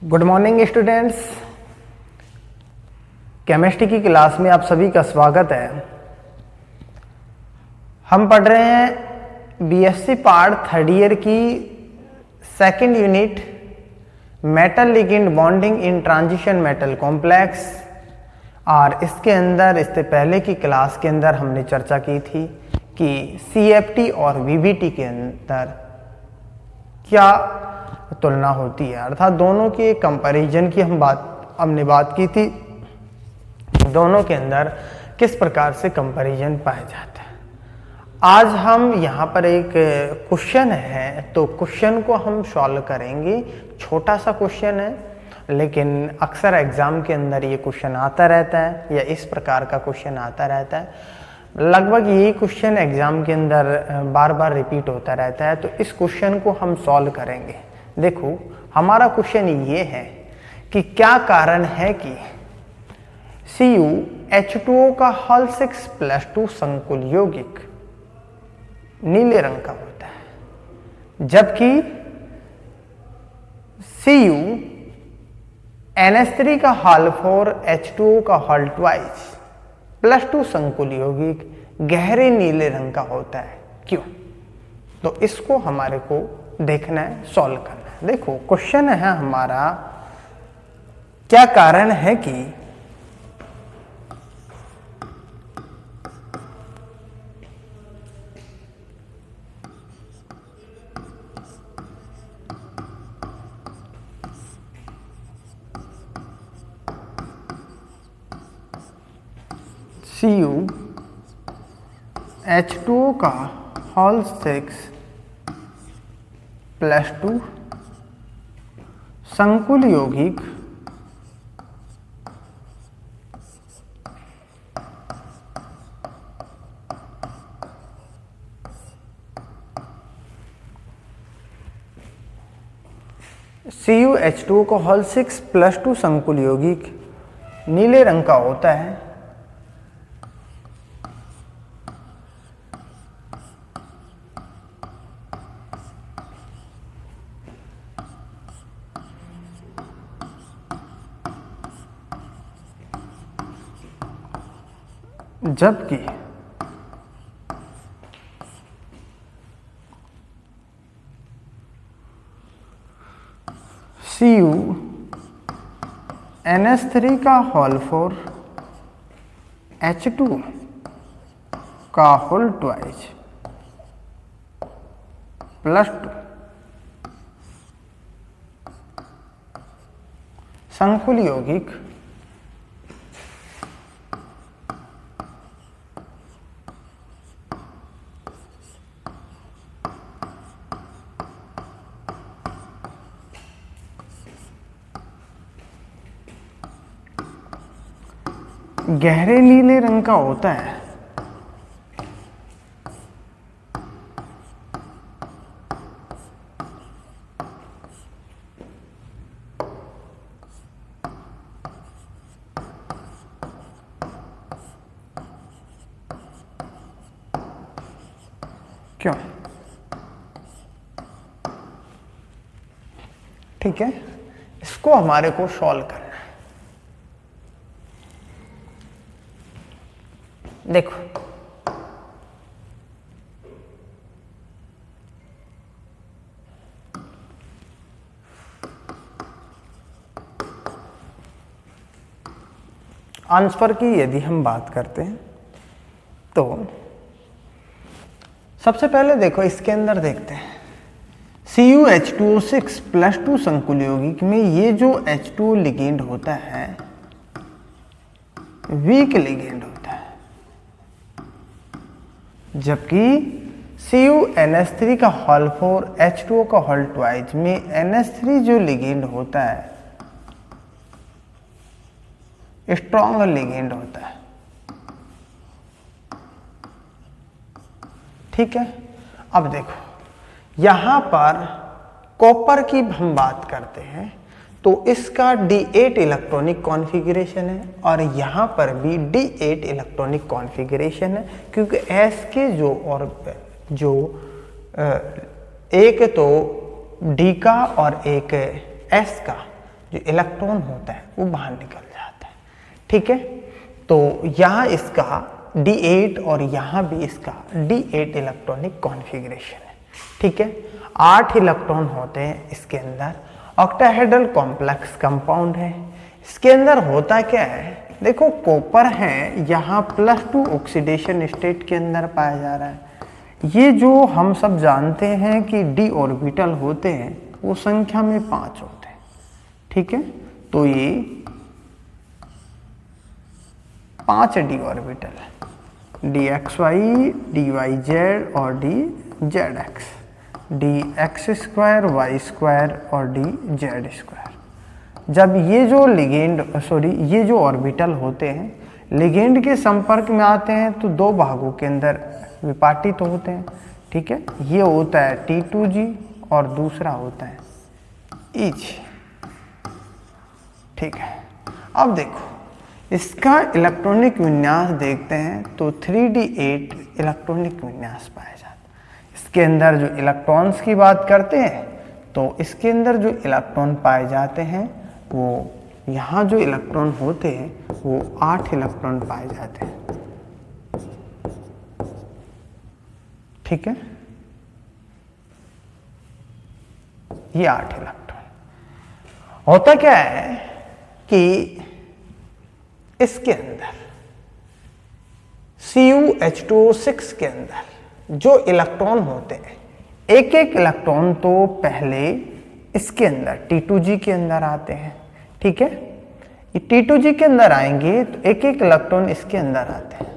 Good morning students. Chemistry की class में आप सभी का स्वागत है। हम पढ़ रहे हैं बीएससी पार्ट थर्ड ईयर की second unit metal ligand bonding in transition metal complex. और इसके अंदर इससे पहले की क्लास के अंदर हमने चर्चा की थी कि सीएफटी और वीबीटी के अंदर क्या तुलना होती है, अर्थात दोनों के कंपैरिजन की हमने बात की थी। दोनों के अंदर किस प्रकार से कंपैरिजन पाया जाता है। आज हम यहाँ पर एक क्वेश्चन है, तो क्वेश्चन को हम सॉल्व करेंगे। छोटा सा क्वेश्चन है, लेकिन अक्सर एग्जाम के अंदर ये क्वेश्चन आता रहता है या इस प्रकार का क्वेश्चन आता रहता है। लगभग यही क्वेश्चन एग्जाम के अंदर बार बार रिपीट होता रहता है, तो इस क्वेश्चन को हम सॉल्व करेंगे। देखो, हमारा क्वेश्चन ये है कि क्या कारण है कि CuH2O का हल 6+2 संकुल यौगिक नीले रंग का होता है, जबकि CuNH3 का हल 4H2O का हल 2+2 संकुल यौगिक गहरे नीले रंग का होता है। क्यों? तो इसको हमारे को देखना है, सॉल्व करना है। देखो, क्वेश्चन है हमारा, क्या कारण है कि CuH2O का हॉल 6+2 संकुल यौगिक CuH2O का हॉल 6+2 संकुल यौगिक नीले रंग का होता है, जबकि CuNH3 का हॉल 4H2 का हॉल 2+2 संकुल यौगिक गहरे नीले रंग का होता है। क्यों? ठीक है, इसको हमारे को सॉल्व करना है। देखो, आंसर की यदि हम बात करते हैं तो सबसे पहले देखो, इसके अंदर देखते हैं CuH2O 6+2 संकुल यौगिक में ये जो H2O लिगेंड होता है वीक लिगेंड होता है, जबकि CuNH3 का हॉल 4H2O का हॉल 2 में NH3 जो लिगेंड होता है स्ट्रॉन्ग लिगेंड होता है। ठीक है, अब देखो, यहां पर कॉपर की हम बात करते हैं तो इसका D8 इलेक्ट्रॉनिक कॉन्फ़िगरेशन है और यहाँ पर भी D8 इलेक्ट्रॉनिक कॉन्फ़िगरेशन है, क्योंकि S के जो एक तो D का और एक S का जो इलेक्ट्रॉन होता है वो बाहर निकल जाता है। ठीक है, तो यहाँ इसका D8 और यहाँ भी इसका D8 इलेक्ट्रॉनिक कॉन्फ़िगरेशन है। ठीक है, 8 इलेक्ट्रॉन होते हैं इसके अंदर। ऑक्टाहेड्रल कॉम्प्लेक्स कंपाउंड है। इसके अंदर होता क्या है, देखो कॉपर है यहाँ +2 ऑक्सीडेशन स्टेट के अंदर पाया जा रहा है। ये जो हम सब जानते हैं कि d ऑर्बिटल होते हैं वो संख्या में 5 होते हैं। ठीक है, तो ये 5 d ऑर्बिटल है, dxy, dyz और dzx, dx² y² और dz²। जब ये जो ये जो ऑर्बिटल होते हैं लिगेंड के संपर्क में आते हैं तो दो भागों के अंदर विपाटित होते हैं। ठीक है, ये होता है T2G और दूसरा होता है EG। ठीक है, अब देखो इसका इलेक्ट्रॉनिक विन्यास देखते हैं तो 3d8 इलेक्ट्रॉनिक विन्यास पाया जाता है। इसके अंदर जो इलेक्ट्रॉन्स की बात करते हैं तो इसके अंदर जो इलेक्ट्रॉन पाए जाते हैं वो यहाँ जो इलेक्ट्रॉन होते हैं वो 8 इलेक्ट्रॉन पाए जाते हैं। ठीक है, ये 8 इलेक्ट्रॉन। होता क्या है कि इसके अंदर CuH2O6 के अंदर जो इलेक्ट्रॉन होते हैं, एक एक इलेक्ट्रॉन तो पहले इसके अंदर T2G के अंदर आते हैं। ठीक है, ये T2G के अंदर आएंगे तो एक एक इलेक्ट्रॉन इसके अंदर आते हैं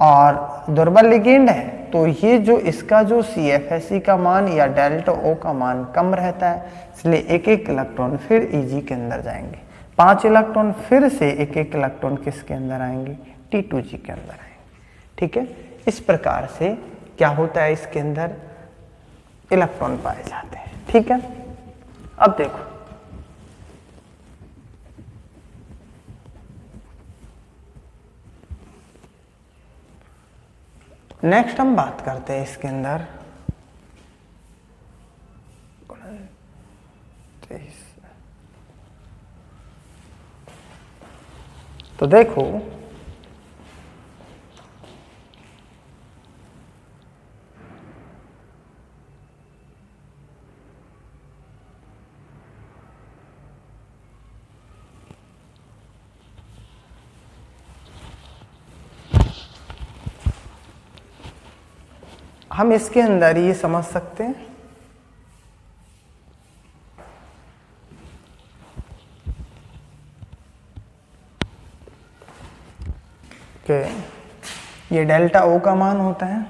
और दुर्बल लिगेंड है तो ये जो इसका जो CFSE का मान या डेल्टा O का मान कम रहता है, इसलिए एक एक इलेक्ट्रॉन फिर EG के अंदर जाएंगे। 5 इलेक्ट्रॉन फिर से एक एक इलेक्ट्रॉन किसके अंदर आएंगे, T2G के अंदर आएंगे। ठीक है, इस प्रकार से क्या होता है, इसके अंदर इलेक्ट्रॉन पाए जाते हैं। ठीक है, अब देखो नेक्स्ट हम बात करते हैं इसके अंदर तो देखो हम इसके अंदर ये समझ सकते हैं कि ये डेल्टा O का मान होता है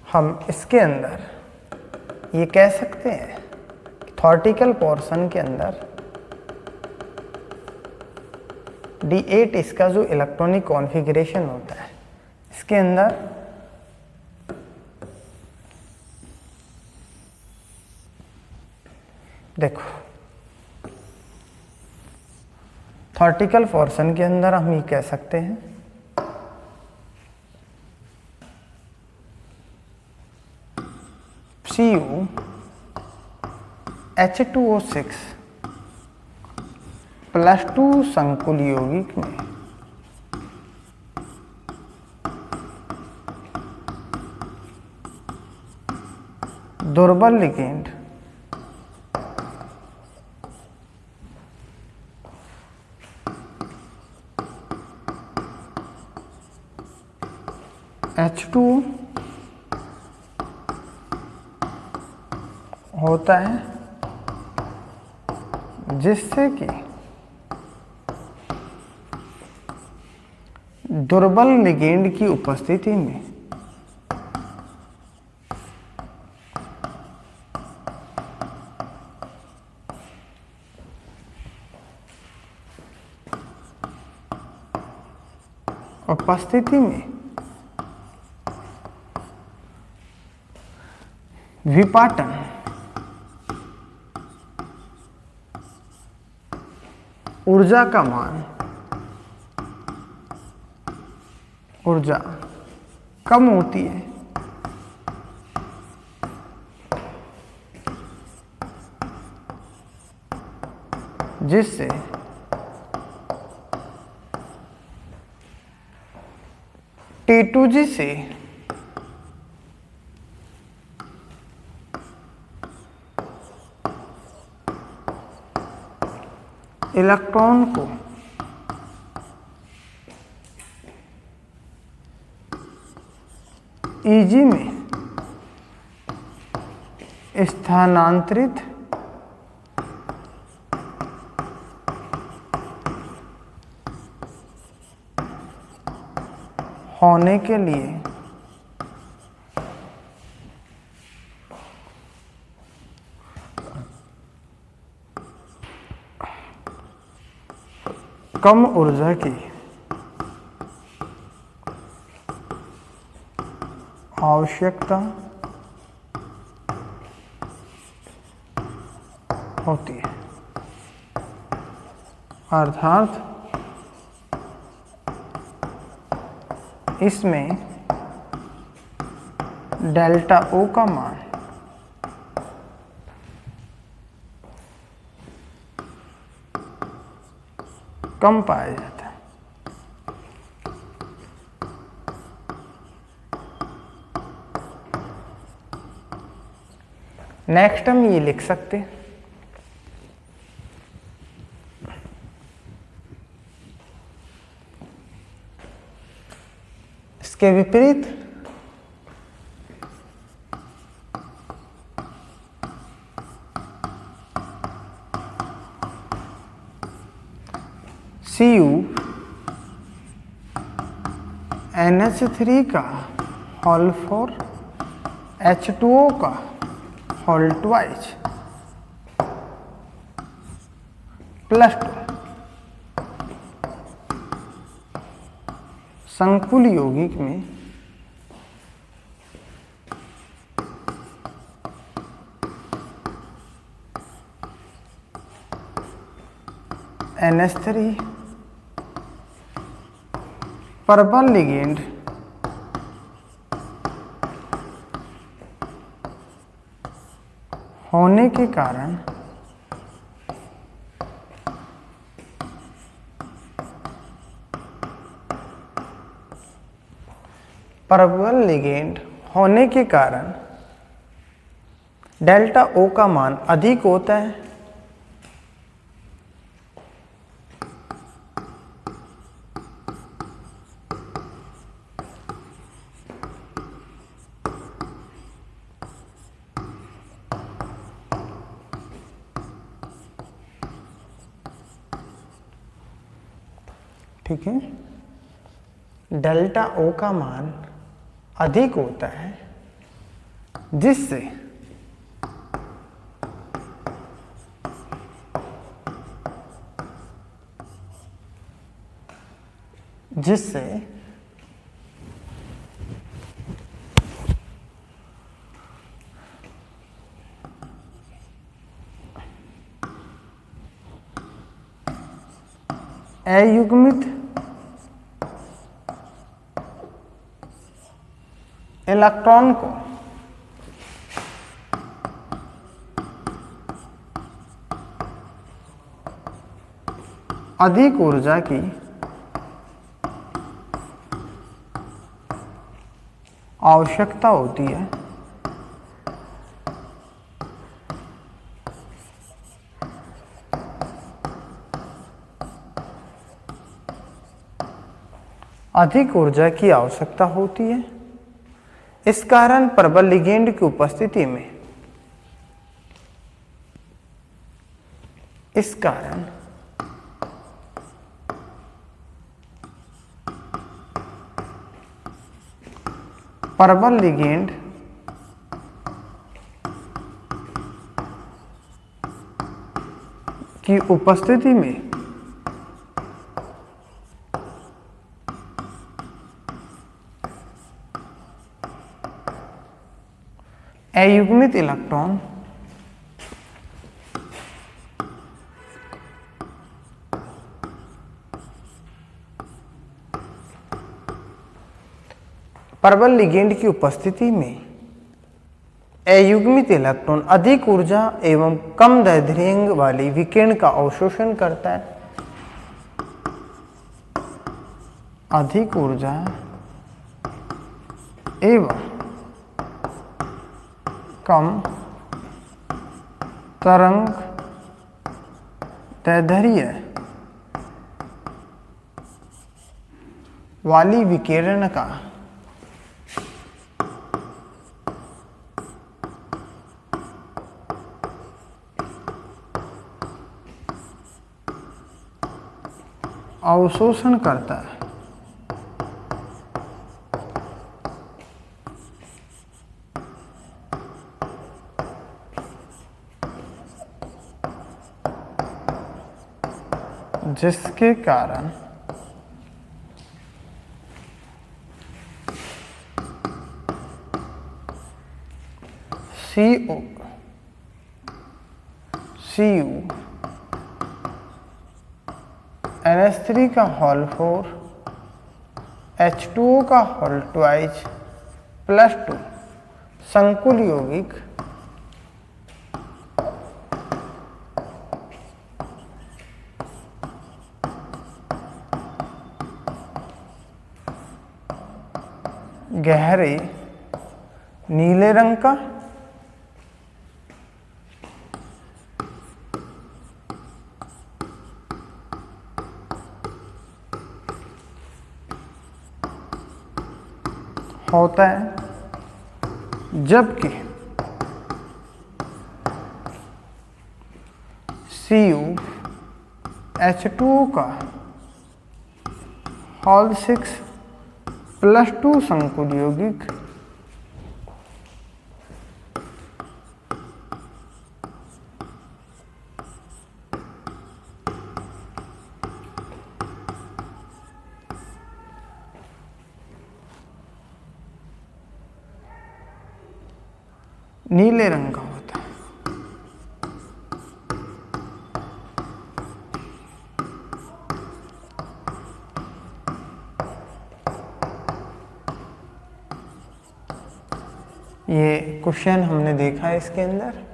हम इसके अंदर ये कह सकते हैं थॉर्टिकल पोर्शन के अंदर D8 इसका जो इलेक्ट्रॉनिक कॉन्फ़िगरेशन होता है, इसके अंदर देखो थॉर्टिकल पोर्शन के अंदर हम ये कह सकते हैं CuH2O6 +2 संकुल यौगिक में दुर्बल लिगेंड H2 होता है जिससे कि दुर्बल लिगेंड की उपस्थिति में विपाटन ऊर्जा का मान ऊर्जा कम होती है, जिससे T2G से इलेक्ट्रॉन को Eg में स्थानांतरित होने के लिए कम ऊर्जा की आवश्यकता होती है। अर्थात इसमें डेल्टा O का मान कम पाया जाता है। नेक्स्ट हम ये लिख सकते हैं, इसके विपरीत Cu NH3 का होल 4 H2O का होल ट्वाइस प्लस 2 संकुल यौगिक में NH3 प्रबल लिगेंड होने के कारण डेल्टा O का मान अधिक होता है। ठीक है, डेल्टा O का मान अधिक होता है, जिससे अयुग्मित इलेक्ट्रॉन को अधिक ऊर्जा की आवश्यकता होती है। अधिक ऊर्जा की आवश्यकता होती है। इस कारण प्रबल लिगेंड की उपस्थिति में प्रबल लिगेंड की उपस्थिति में अयुग्मित इलेक्ट्रॉन प्रबल लिगेंड की उपस्थिति में अयुग्मित इलेक्ट्रॉन अधिक ऊर्जा एवं कम दैर्ध्य वाली विकिरण का अवशोषण करता है। अधिक ऊर्जा एवं कम तरंग दैर्ध्य वाली विकिरण का अवशोषण करता है। जिसके कारण Cu NH3 का होल 4 H2O का होल ट्वाइस प्लस 2 संकुल यौगिक गहरे नीले रंग का होता है, जबकि CuH2O का होल 6 प्लस 2 संकुल यौगिक नीले रंग का होता है। ये क्वेश्चन हमने देखा है इसके अंदर।